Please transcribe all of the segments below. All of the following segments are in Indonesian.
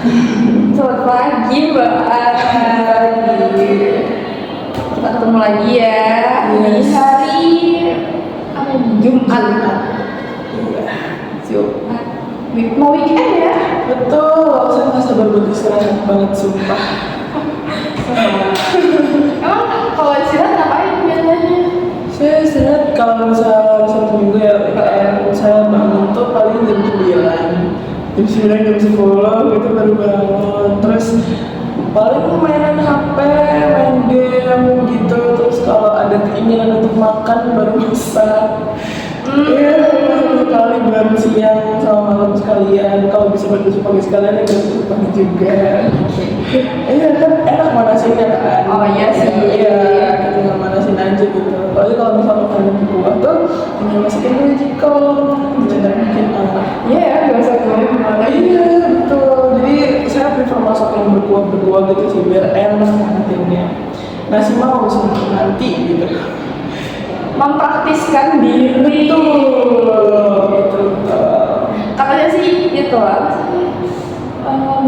Selamat pagi Mbak Adi. Kita ketemu lagi ya di hari apa ini? Jumat. Jumat. Mau weekend ya? Betul, saya nggak sabar buat istirahat banget sumpah. Emang kalau istirahat ngapain biasanya? Saya istirahat kalau misalnya Sabtu Minggu ya PKR, saya bangun tuh paling jam 9, jam 10 gitu baru bangun. Terus paling mainan HP, main game gitu. Terus kalau ada keinginan untuk makan baru masak. Iya, kali baru siang sama malam sekalian. Kalau bisa berdua pagi sekalian, ya berdua pagi juga. Iya kan enak manasinnya kan. Oh iya sih. Iya, kita tinggal manasin aja gitu. Apalagi kalau misalnya makan buah tuh tinggal masukin magical, jadi makin enak. Iya ya, gak usah keluar kemana. Iya betul. Jadi saya prefer masak yang berkuah gitu sih biar enak nantinya. Nasi mau sih nanti gitu. Mempraktiskan diri. Betul. Katanya sih gitu lah.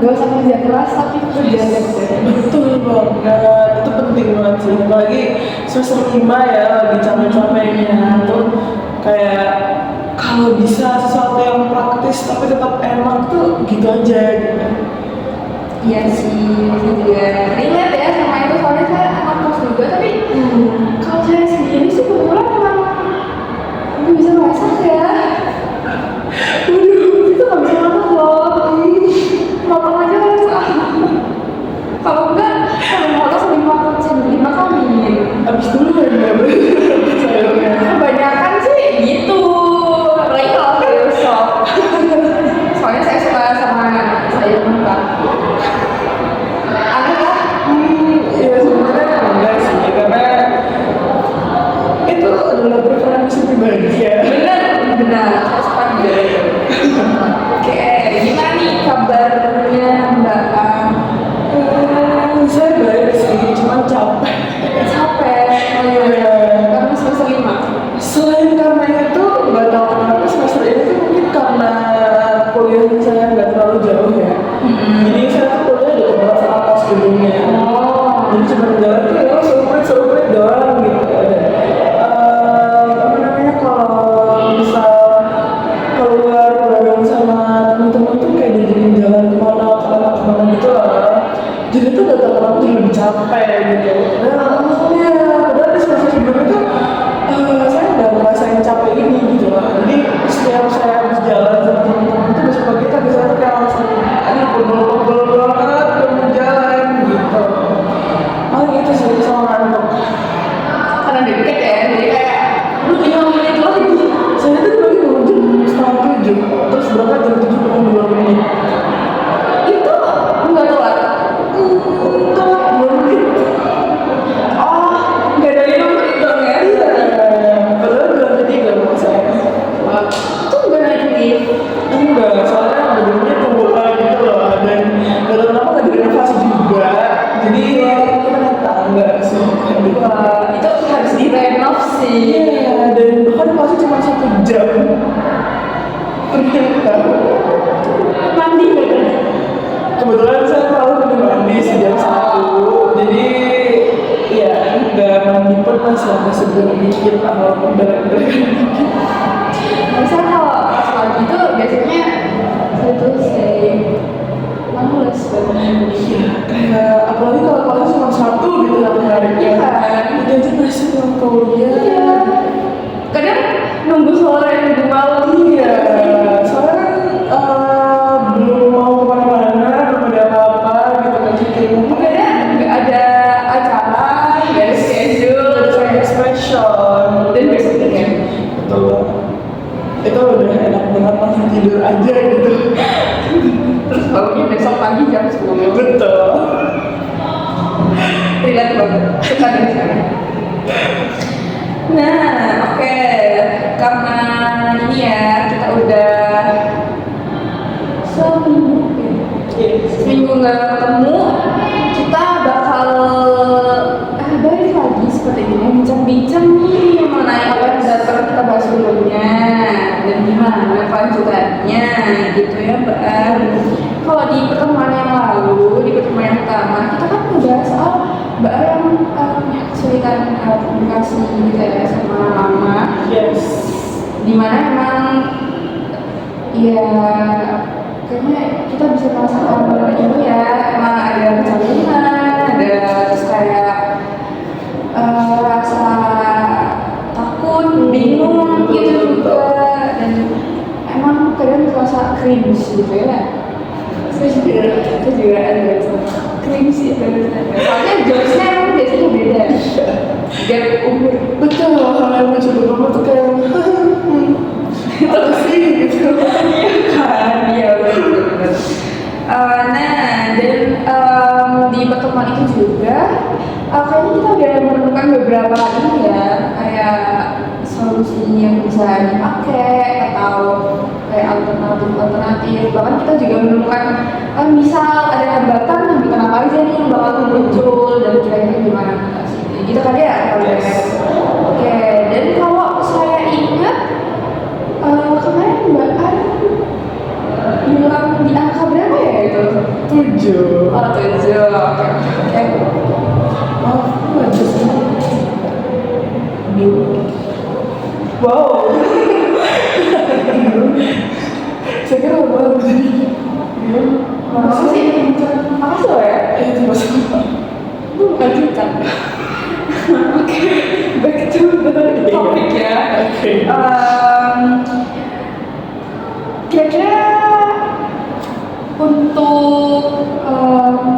Gak usah kerja keras tapi kerja kerja. Betul banget, itu penting banget sih. Apalagi semester 5 ya, lagi capek-capeknya tuh kayak kalau bisa sesuatu yang praktis tapi tetap enak tuh gitu aja gitu. Iya sih, saya juga relate ya sama itu soalnya saya anak kos juga tapi kalau saya sendiri sih kebetulan memang nggak bisa masak ya. Waduh, itu nggak bisa masak loh. Motong aja masak. Kalau enggak, kalau motong sambil makan Abis dulu kan ya sayurnya. kebanyakan sih gitu. Apalagi kalau sayur sop. Soalnya saya suka sama sayur mentah. Aneh lah. Iya sebenarnya enggak sih karena itu adalah preferensi pribadi ya. Benar, saya suka juga. Oke, gimana nih kabarnya Mbak Am? Saya baik sih, cuma capek. Capek, karena semester 5. Selain karena itu, nggak tahu kenapa semester ini tuh mungkin karena kuliah saya nggak terlalu jauh ya. Jadi saya tuh kuliah di beberapa atas gedungnya. Jadi cuma jalan tuh ya seumprit doang gitu. Apa namanya kalau misal keluar bareng sama teman-teman tuh kayak diajakin jalan kemana gitu lah. Jadi tuh gak tahu kenapa tuh lebih capek gitu. Nah, maksudnya padahal di semester sebelumnya tuh saya nggak ngerasain capek ini gitu lah. Jadi setiap saya habis jalan sama teman-teman itu besok pagi kita bisa kayak langsung aduh pegel banget belum jalan gitu. Paling itu sih sama ngantuk. Karena deket ya, jadi kayak lu 5 menit lagi. Saya tuh pagi bangun jam setengah 7, terus berangkat jam 7 kurang 2 menit. Itu nggak telat. Telat 2 menit. Oh, nggak ada 5 menit dong ya? Iya, padahal bilang ketiga sama saya. Wah, itu nggak naik lift. Enggak, soalnya gedungnya tua gitu loh dan gak tau kenapa nggak direnovasi juga. Jadi kita naik tangga sih. Wah, itu harus direnov sih. Iya, dan bahkan pasti cuma 1 jam. Ternyata Mandi nggak kan? kebetulan saya selalu mandi sejam 1. Jadi ya nggak mandi pun masih ada segar dikit atau berat-berat dikit. Misalnya kalau pas pagi tuh biasanya saya tuh males banget. Iya, kayak apalagi kalau kelas cuma 1 gitu satu hari. Iya kan? Itu aja masih pulang kuliah. Iya. Kadang nunggu sore, nunggu malam. Iya, soalnya kan belum mau kemana-mana, belum ada apa-apa gitu kan syuting. Kadang nggak ada acara, nggak ada schedule, Kayak special. dan besoknya kan. Betul. Itu udah enak banget langsung tidur aja gitu. Terus bangunnya besok pagi jam 10. Betul. Relate banget. Suka dari sana. Nah, oke. Karena ini ya kita udah seminggu nggak ketemu, kita bakal balik lagi seperti ini bincang-bincang nih mengenai apa yang sudah pernah kita bahas sebelumnya dan gimana kelanjutannya gitu ya Mbak. Kalau di pertemuan yang komunikasi gitu ya sama mama. Yes. Dimana emang ya kayaknya kita bisa merasakan ini ya, emang ada kecemasan, ada terus kayak rasa takut, bingung gitu juga, dan emang kadang terasa cringe gitu ya. Saya juga ada rasa cringe itu, soalnya jokesnya emang biasanya beda, gap umur. Betul, hal yang mencoba kamu tuh kayak apa sih gitu. Kan, iya benar. Nah, dan di pertemuan itu juga kayaknya kita udah menemukan beberapa ini ya, kayak solusi yang bisa dipakai atau kayak alternatif. Bahkan kita juga menemukan misal ada hambatan, kenapa aja nih yang bakal muncul dan kira-kira gimana sih? Gitu kan ya, kalau Yes. Oke, dan kalau saya ingat kemarin Mbak An bilang di angka berapa ya itu? 7. Oh, 7. Oke. Oh, bagus. Wow. Saya kira baru tadi. Makasih sih. Makasih loh ya. Terima kasih. Lanjutkan. Oke, back to the topic ya. Oke. Kira-kira untuk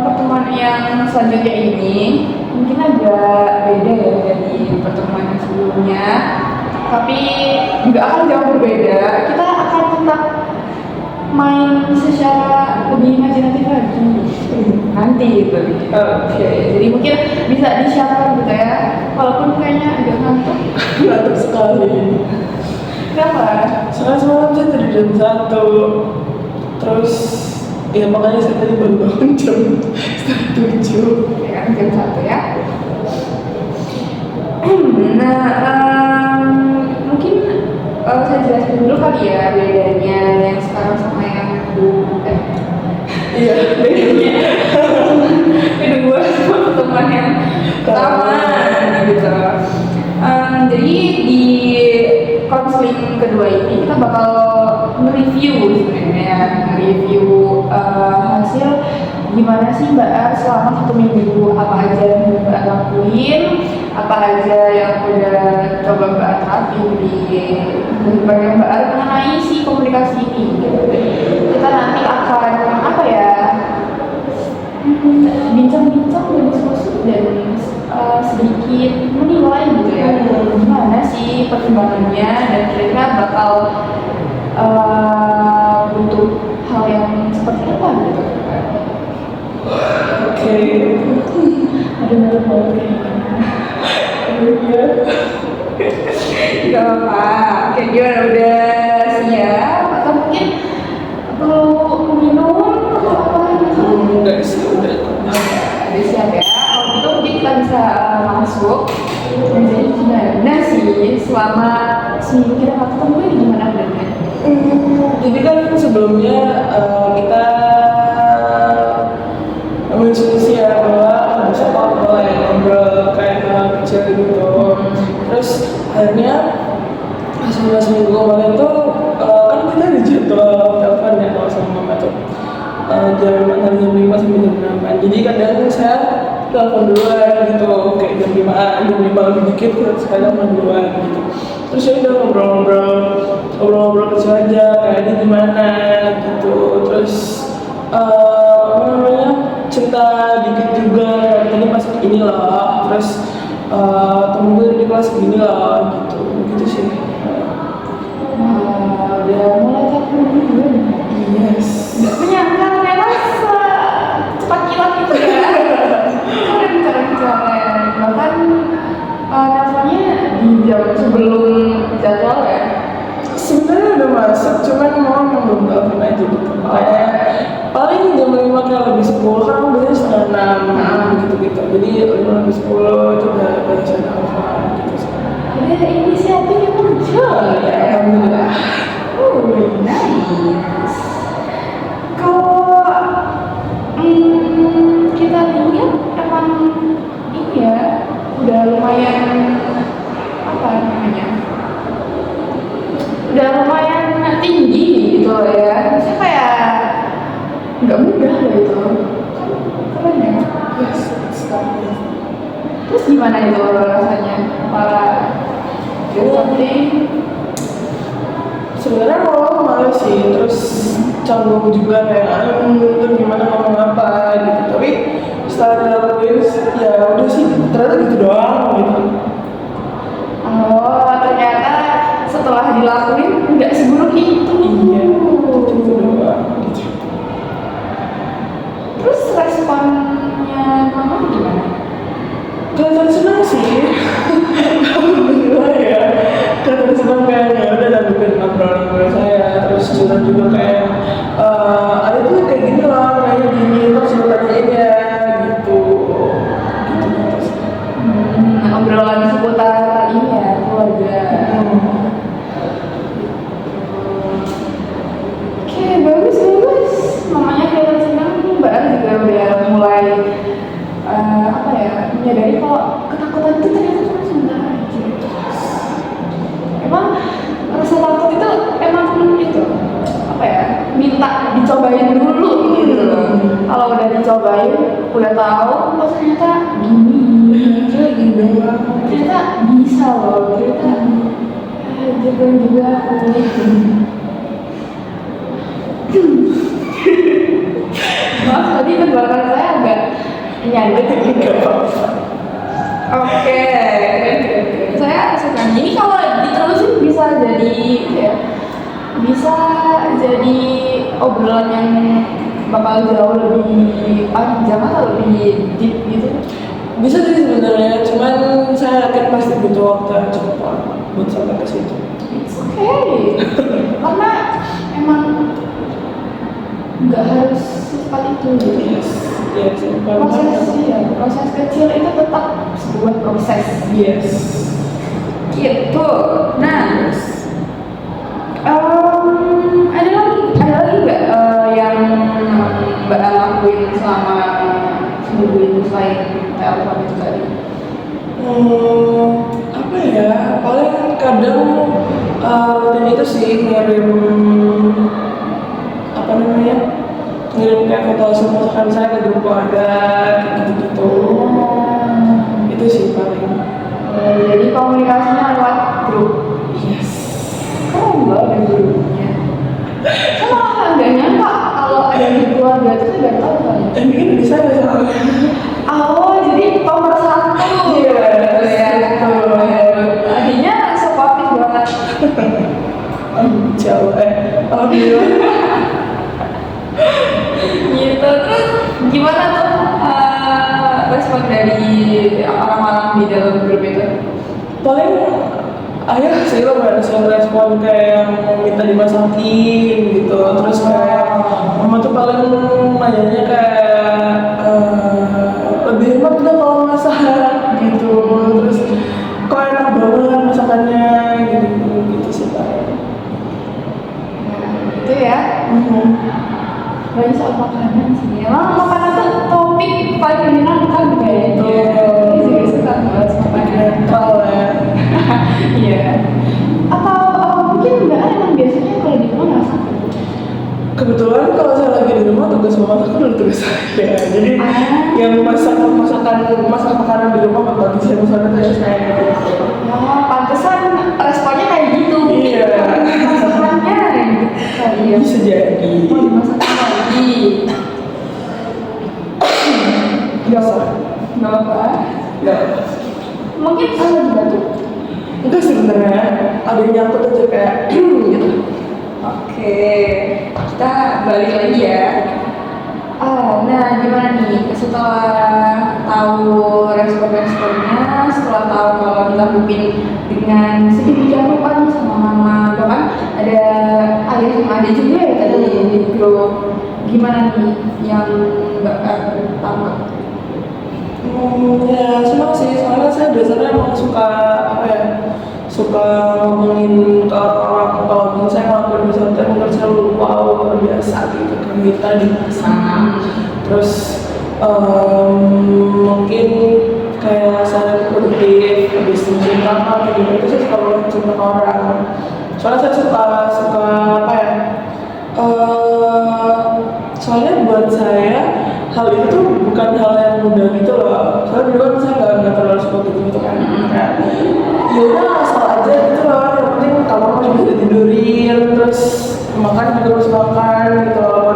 pertemuan yang selanjutnya ini mungkin agak beda ya dari pertemuan yang sebelumnya, tapi nggak akan jauh berbeda. Kita akan tetap main secara lebih imajinatif lagi nanti gitu. Oke, jadi mungkin bisa disiapkan gitu ya, walaupun kayaknya agak ngantuk. Ngantuk sekali. Kenapa? Soalnya semalam saya tidur jam 1. Terus ya makanya saya tadi baru bangun jam 7. Ya kan jam 1 ya. Nah, mungkin saya jelasin dulu kali ya bedanya yang sekarang sama yang dulu. Iya, bedanya. Kedua sama pertemuan yang pertama gitu. Jadi di konseling kedua ini kita bakal nge-review sebenarnya, hasil gimana sih Mbak Ar selama 1 minggu, apa aja yang Mbak Ar lakuin, apa aja yang udah coba Mbak Ar terapin di kehidupan Mbak Ar mengenai si komunikasi ini gitu. Kita nanti akan apa ya, bincang-bincang dan diskusi dan sedikit menilai gitu ya, gimana sih perkembangannya dan kira-kira bakal butuh hal yang seperti apa gitu. Oke. Aduh, malu kayak gimana? Iya. Gak apa-apa. Oke, gimana, udah siap atau mungkin perlu minum atau apa gitu? Enggak sih, udah. Udah siap ya. Kalau gitu mungkin kita bisa masuk. Dan jadi gimana sih selama seminggu kita nggak ketemu ini, gimana benernya? Jadi kan sebelumnya kita berdiskusi ya bahwa bisa ngobrol kayak hal kecil gitu. Terus akhirnya selama seminggu kemarin tuh kan kita ada jadwal telepon ya kalau sama mama tuh jam 5 sampai jam 6. Jadi kadang saya telepon duluan gitu, kayak jam 5 lebih dikit saya telepon duluan gitu. Terus ya udah ngobrol kecil aja kayak dia gimana gitu. Terus apa namanya, cerita dikit juga kayak tadi pas ini lah. Terus temen gue di kelas gini lah gitu sih. Udah mulai ketemu juga nih. Yes. Gak menyangka ternyata cepat kilat itu ya. Udah bicara-bicara, bahkan teleponnya di jam sebelum jadwal ya. Sebenarnya udah masuk, cuman mau belum telepon aja gitu. Kayak paling jam 5 kayak lebih 10 kan biasanya setengah 6 gitu. Jadi 5 lebih 10 itu udah bisa telepon gitu sih. Ada inisiatif yang muncul ya. Alhamdulillah. Nice. Kalau kita lihat emang ini ya udah lumayan udah lumayan tinggi gitu loh ya. Maksudnya kayak nggak mudah loh itu. Kan keren ya. Yes, sekali. Terus gimana itu rasanya? Para something? Sebenarnya awal males sih, terus canggung juga kayak itu gimana ngomong apa gitu. Tapi setelah dilakuin ya udah sih ternyata gitu doang gitu. Oh, ternyata setelah dilakuin nggak seburuk itu. Iya, gitu doang. Gitu. Terus responnya mama gimana? Kelihatan senang sih, alhamdulillah ya. Kelihatan senang kayak ya udah lanjutin obrolan saya, terus curhat juga kayak ada tuh kayak gini loh, kayak gini terus tanyain ya gitu. Obrolan seputar ini ya keluarga. Oke, bagus. Mamanya kelihatan senang, Mbak juga udah mulai apa ya, menyadari kalau ketakutan itu ternyata cuma sebentar aja. Emang rasa takut itu emang itu apa ya, minta dicobain dulu gitu loh. Kalau udah dicobain, udah tahu, oh ternyata gini, ternyata bisa loh, ternyata juga aku. Maaf tadi tenggorokan saya agak nyandek gitu. Oke, keren. Saya suka ini kalau diterusin bisa jadi ya, bisa jadi obrolan yang bakal jauh lebih panjang atau lebih deep gitu. Bisa sih sebenarnya, cuman saya yakin pasti butuh waktu yang cukup lama buat sampai ke situ. It's okay, karena emang nggak harus secepat itu gitu. Yes, Proses kecil itu tetap sebuah proses. yes. Gitu. Nah, ada lagi nggak yang Mbak lakuin selama seminggu ini selain telepon itu tadi? Apa ya? Paling kadang dan itu sih ngirim apa namanya? Ngirim kayak foto hasil masakan saya ke grup keluarga gitu. Itu sih paling. Jadi komunikasinya lewat grup. Yes. Keren banget ada grupnya. Saya malah nggak nyangka kalau ada di keluarga itu saya nggak tahu kan. Bikin di saya soalnya. Oh, jadi pemersatu. Iya, ya. Adiknya supportif banget. Jauh alhamdulillah. Gitu. Terus gimana tuh respon dari orang-orang di dalam grup itu? Paling ayah sih lo sering respon kayak yang minta dimasakin gitu, terus kayak mama tuh paling nanyanya kayak lebih hemat nggak kalau masak gitu, terus kok enak banget masakannya gitu sih pak. Itu ya. Lagi soal makanan sih. Emang makanan tuh topik paling menyenangkan kayak gitu. Ini juga suka banget sama makanan. Kalau ya. Iya. Atau mungkin Mbak emang biasanya kalau di rumah masak? Kebetulan kalau saya lagi di rumah tugas memasak kan udah tugas saya. Jadi yang masak makanan di rumah bakal bisa masakan saya gitu. Oh, pantesan responnya kayak gitu. Iya. Masakannya gitu. Iya. Bisa jadi. Mau dimasak lagi. Nggak apa-apa. Nggak. Mungkin lagi batuk. Enggak sebenarnya ada yang nyangkut aja kayak gitu. Oke, kita balik lagi ya. Nah gimana nih setelah tahu respon-responnya, setelah tahu kalau dilakuin dengan sedemikian rupa nih sama mama, bahkan ada ayah sama adik juga ya tadi di grup. Gimana nih yang Mbak tangkap? Ya senang sih, soalnya saya biasanya emang suka apa ya, suka ngomongin ke orang-orang kalau misalnya saya ngelakuin sesuatu yang menurut saya wow luar biasa gitu kan kita di sana. Terus mungkin kayak saya produktif habis menceritakan gitu itu saya suka banget cerita ke orang. Soalnya saya suka apa ya, soalnya buat saya hal itu tuh bukan hal yang mudah gitu loh. Soalnya dulu kan saya nggak terlalu suka gitu kan, kayak ya udah asal aja gitu loh. Yang penting kamar masih bisa tidurin, terus makan juga harus makan gitu loh.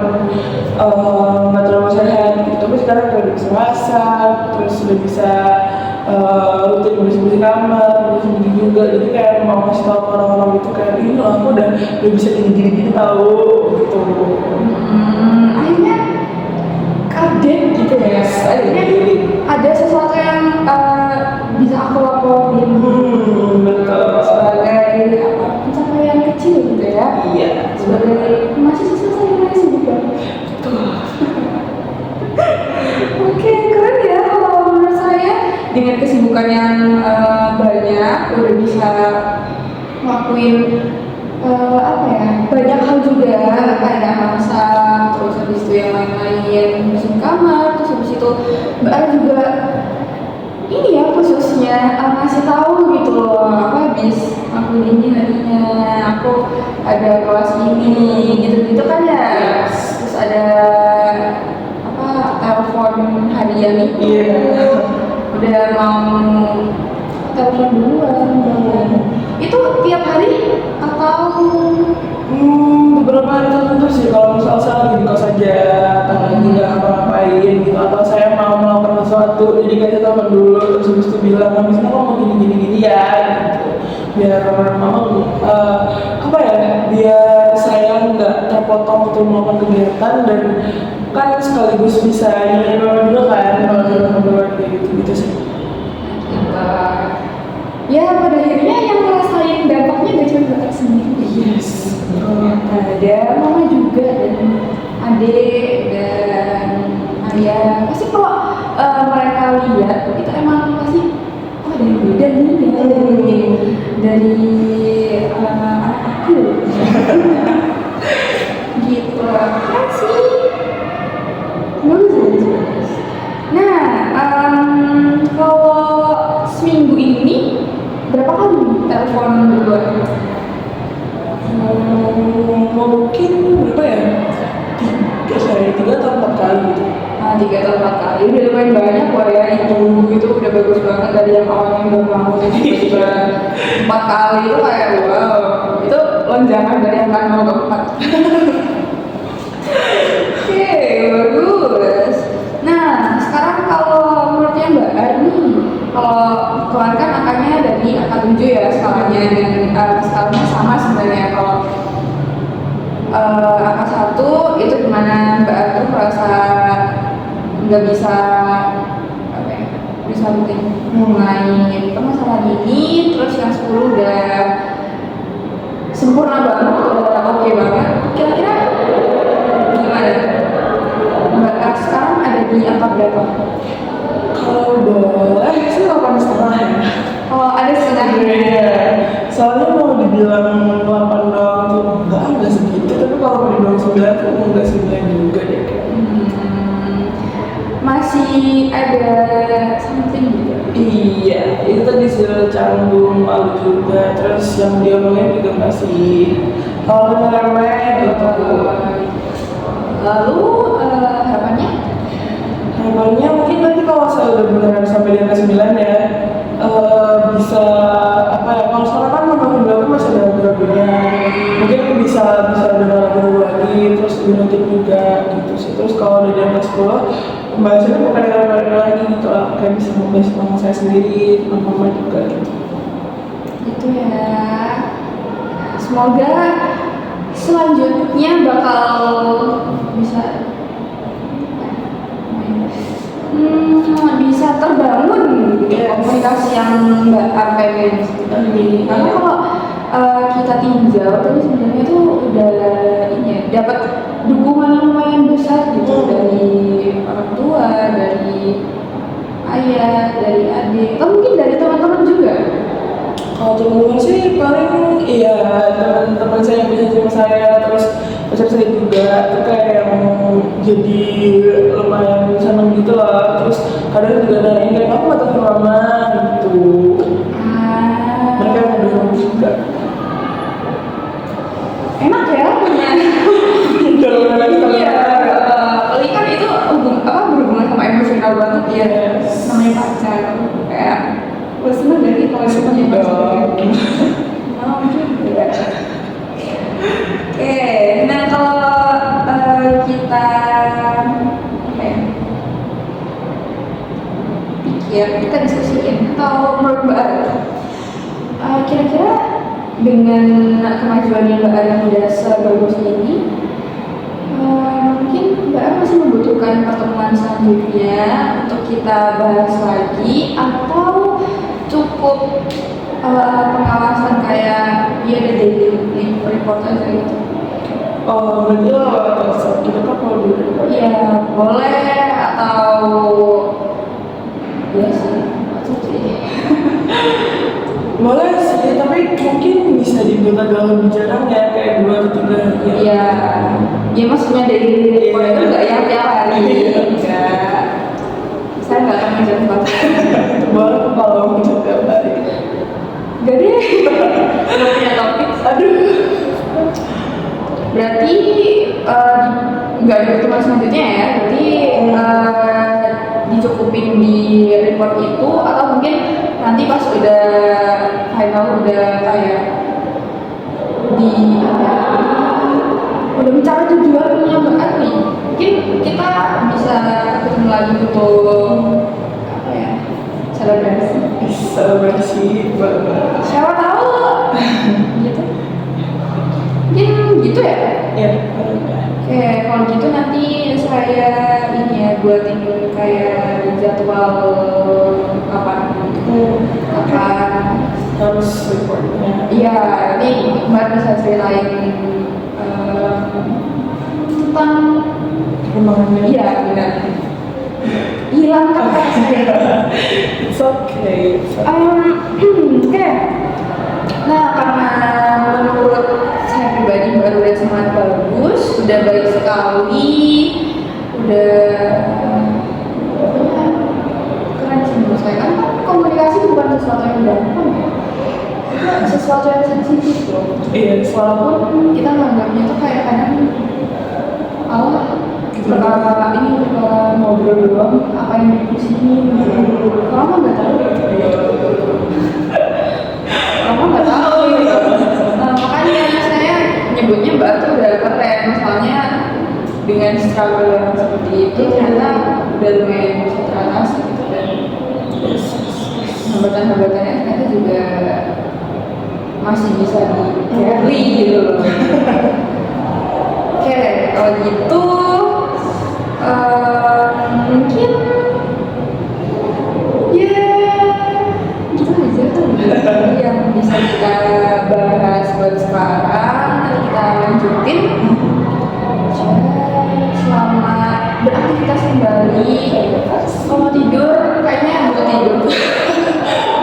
Nggak terlalu sehat gitu. Tapi sekarang udah bisa masak, terus udah bisa rutin bersih-bersih kamar, bersih-bersih juga. Jadi kayak mau kasih tahu ke orang-orang itu kayak ini loh, aku udah bisa gini-gini tahu gitu. Akhirnya kaget gitu ya. Akhirnya ada sesuatu yang bisa aku lakuin Betul. sebagai apa, pencapaian kecil gitu ya. Iya. Sebagai mahasiswa saya masih sibuk banget. Oke, keren ya kalau menurut saya dengan kesibukan yang banyak udah bisa ngelakuin apa ya, banyak hal juga kayak masak, terus habis itu yang lain-lain bersihin kamar, terus habis itu Mbak Ara juga ini ya khususnya ngasih tahu gitu loh, aku habis aku ini harinya, aku ada kelas ini gitu-gitu kan ya. Terus ada apa, telepon harian itu. Iya. Udah mau telepon duluan. Itu tiap hari atau Beberapa hari tertentu sih. Kalau misal saya lagi di kos aja, atau lagi nggak ngapa-ngapain gitu, atau saya mau melakukan sesuatu, jadi kayak saya telepon dulu, terus habis itu bilang, habis itu mau gini ya, gitu. Biar mama apa ya, biar saya nggak terpotong untuk melakukan kegiatan, dan kan sekaligus bisa nyanyi mama juga kan, kalau kita ngobrol kayak gitu sih. ya pada akhirnya yang ngerasain dampaknya gak cuma Mbak sendiri. Yes. Ada mama juga dan adik dan ayah. Pasti kalau mereka lihat itu emang pasti oh ada yang beda nih ya, dari anak aku. Gitu kan sih. Bagus. Nah, kalau seminggu ini berapa kali telepon berdua? Mungkin berapa ya? Tiga atau 4 kali gitu. Nah, 3 atau 4 kali udah lumayan banyak kok ya. Itu udah bagus banget dari yang awalnya nggak mau tiba-tiba 4 kali itu kayak wow. Itu lonjakan dari yang nggak mau ke 4. Oke, bagus. Nah, sekarang kalau menurutnya Mbak Arni, kalau kemarin kan angkanya dari angka 7 ya skalanya, dan skalanya sama sebenarnya. Kalau angka 1 itu dimana Mbak Arni merasa nggak bisa apa ya, bisa rutin mulai permasalahan ini, terus yang 10 udah sempurna banget, udah oke banget. Kira-kira gimana? Mbak Ar sekarang ada di angka berapa? Kalau boleh sih 8,5 ya. Oh, ada setengah. Iya. Soalnya mau dibilang 8 doang tuh enggak segitu, tapi kalau mau dibilang 9 tuh enggak 9 juga deh. Masih ada something gitu. Iya, itu tadi sih canggung, malu juga, terus yang dia omongin juga masih remeh gitu. Lalu harapannya? Harapannya mungkin nanti kalau saya udah beneran sampai di angka 9 ya, bisa apa ya, kalau sekarang kan makin belakang masih ada beberapa, mungkin bisa benar-benar lagi, terus lebih rutin juga gitu sih. Terus kalau udah di angka 10, pembahasannya bukan yang lagi gitu lah, kayak bisa membahas tentang saya sendiri, tentang mama juga gitu. Itu ya. Semoga selanjutnya bakal bisa bisa terbangun komunikasi yang Mbak Ar pengen sendiri. Karena kalau kita tinggal tapi sebenarnya tuh udah ini ya, dapat dukungan yang lumayan besar gitu dari orang tua, dari ayah, dari adik, atau mungkin dari teman-teman juga. Kalau temen-temen sih paling iya teman-teman saya yang bisa sama saya, terus pacar saya juga, itu kayak yang jadi lumayan seneng gitu lah. Terus kadang juga nanyain kayak kamu nggak telepon mama gitu. Mereka yang mendukung juga. berhubungan sama emosional banget ya. Yes. Namanya pacar kayak gue seneng dari kalau dia punya pacar. Mau juga. Oke, nah kalau kita apa ya? Pikir, kita diskusiin atau menurut Mbak Ara, kira-kira dengan kemajuan yang Mbak Ara yang udah sebagus ini, mungkin Mbak Ara masih membutuhkan pertemuan selanjutnya untuk kita bahas lagi atau cukup pengawasan kayak ya ada daily report aja gitu? Oh, berarti lo WhatsApp kita kan kalau dulu. Iya boleh atau ya sih WhatsApp sih. Boleh sih, tapi mungkin bisa dibuat agak lebih jarang ya, kayak 2 atau 3 hari. Iya, ya maksudnya dari report itu nggak yang tiap hari, enggak. Saya nggak akan ngejar WhatsApp. Boleh kalau mau tiap hari. Gak deh, nggak punya topik. Aduh. Berarti nggak ada pertemuan selanjutnya ya? Berarti dicukupin di report itu atau mungkin nanti pas udah final udah kayak di udah mencapai tujuannya Mbak nih, mungkin kita bisa ketemu lagi untuk apa ya, selebrasi. Selebrasi banget. Siapa tahu gitu. Mungkin gitu ya. Ya. Oke, kalau gitu nanti saya ini ya buatin kayak jadwal kapan Harus reportnya. iya, nanti Mbak bisa ceritain tentang Perkembangannya. iya benar hilang kata saya. It's okay. Oke. Nah, karena menurut saya pribadi baru udah sangat bagus, udah baik sekali, udah keren sih menurut saya. Kan komunikasi bukan sesuatu yang gampang ya, itu sesuatu yang sensitif loh. Iya. Walaupun kita menganggapnya tuh kayak kadang Allah perkara ini kita ngobrol doang, apa yang dipusingin gitu. Kamu nggak tahu. Kamu nggak tahu gitu. Makanya saya nyebutnya Mbak tuh udah keren, misalnya dengan struggle yang seperti itu ternyata udah lumayan bisa teratasi gitu, dan hambatan-hambatannya ternyata juga masih bisa di carry gitu loh. Oke, kalau gitu mungkin ya gitu aja kan yang bisa kita bahas buat sekarang. Nanti kita lanjutin. Selamat beraktivitas kembali. Kalau mau tidur kayaknya butuh tidur.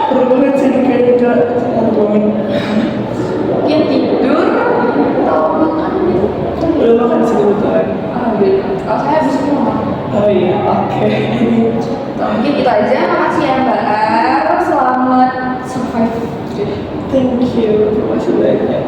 Perlu banget sih kayaknya Kak. Mungkin tidur atau makan gitu. Udah makan sih kebetulan. Kalau saya habis itu mau makan. Oh iya, oke. Mungkin itu aja. Makasih ya Mbak Ar. Selamat survive. Thank you. Terima kasih banyak.